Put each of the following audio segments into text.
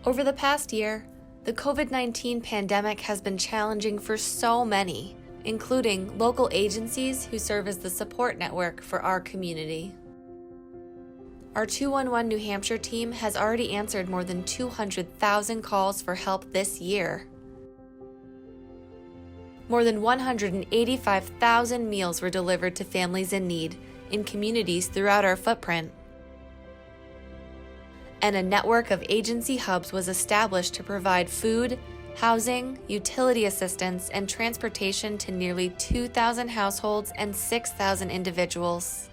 Over the past year, the COVID-19 pandemic has been challenging for so many, including local agencies who serve as the support network for our community. Our 211 New Hampshire team has already answered more than 200,000 calls for help this year. More than 185,000 meals were delivered to families in need in communities throughout our footprint. And a network of agency hubs was established to provide food, housing, utility assistance, and transportation to nearly 2,000 households and 6,000 individuals.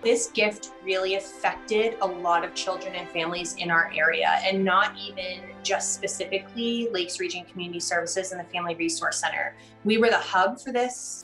This gift really affected a lot of children and families in our area, and not even just specifically Lakes Region Community Services and the Family Resource Center. We were the hub for this,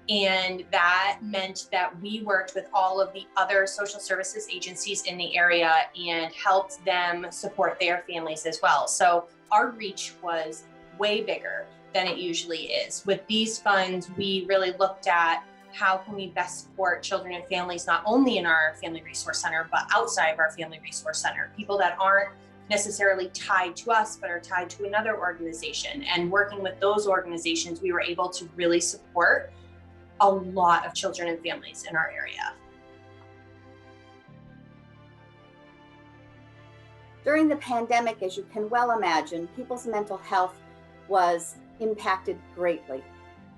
and that meant that we worked with all of the other social services agencies in the area and helped them support their families as well. So our reach was way bigger than it usually is. With these funds, we really looked at how can we best support children and families, not only in our Family Resource Center, but outside of our Family Resource Center, people that aren't necessarily tied to us, but are tied to another organization. And working with those organizations, we were able to really support a lot of children and families in our area. During the pandemic, as you can well imagine, people's mental health was impacted greatly.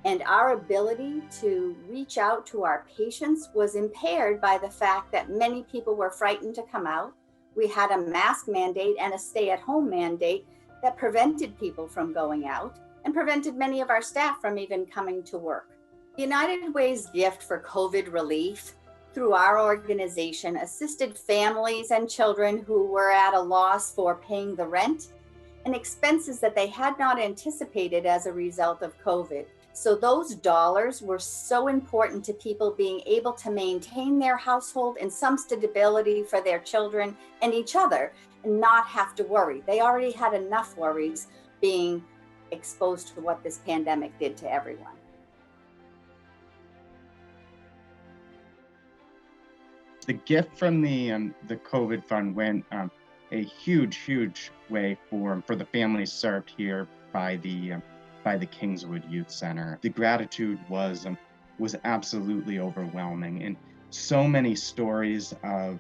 And our ability to reach out to our patients was impaired by the fact that many people were frightened to come out. We had a mask mandate and a stay-at-home mandate that prevented people from going out and prevented many of our staff from even coming to work. United Way's gift for COVID relief through our organization assisted families and children who were at a loss for paying the rent and expenses that they had not anticipated as a result of COVID. So those dollars were so important to people being able to maintain their household and some stability for their children and each other and not have to worry. They already had enough worries being exposed to what this pandemic did to everyone. The gift from the COVID fund went a huge way for the families served here by the Kingswood Youth Center. The gratitude was absolutely overwhelming, and so many stories of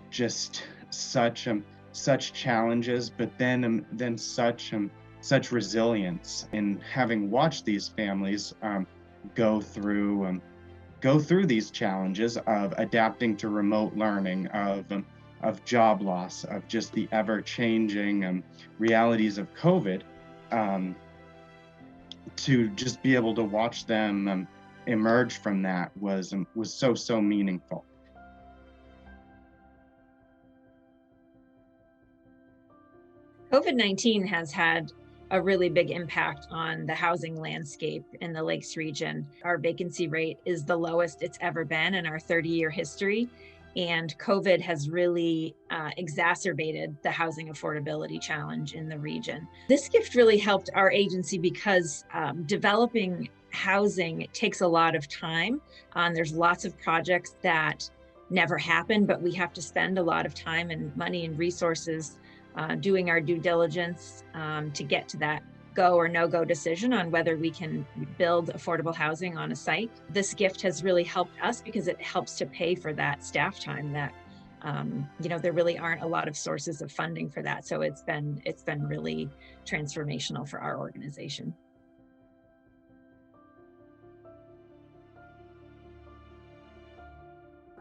just such challenges, but then such resilience. And having watched these families go through these challenges of adapting to remote learning, of job loss, of just the ever-changing realities of COVID, to just be able to watch them emerge from that was so meaningful. COVID-19 has had a really big impact on the housing landscape in the Lakes region. Our vacancy rate is the lowest it's ever been in our 30-year history. And COVID has really exacerbated the housing affordability challenge in the region. This gift really helped our agency because developing housing takes a lot of time. There's lots of projects that never happen, but we have to spend a lot of time and money and resources doing our due diligence to get to that go or no-go decision on whether we can build affordable housing on a site. This gift has really helped us because it helps to pay for that staff time that, there really aren't a lot of sources of funding for that. So it's been really transformational for our organization.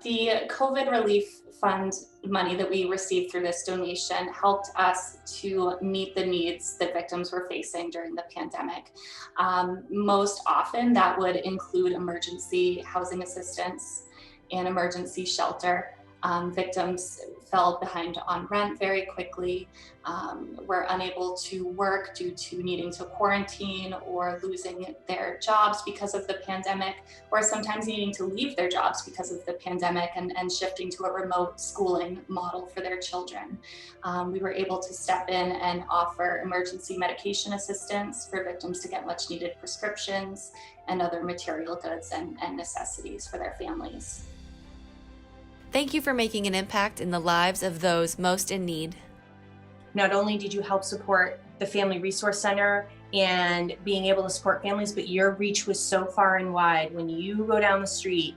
The COVID relief fund money that we received through this donation helped us to meet the needs that victims were facing during the pandemic. Most often that would include emergency housing assistance and emergency shelter. Victims fell behind on rent very quickly, were unable to work due to needing to quarantine or losing their jobs because of the pandemic, or sometimes needing to leave their jobs because of the pandemic and shifting to a remote schooling model for their children. We were able to step in and offer emergency medication assistance for victims to get much needed prescriptions and other material goods and necessities for their families. Thank you for making an impact in the lives of those most in need. Not only did you help support the Family Resource Center and being able to support families, but your reach was so far and wide. When you go down the street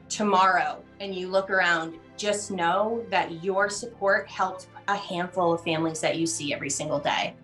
tomorrow and you look around, just know that your support helped a handful of families that you see every single day.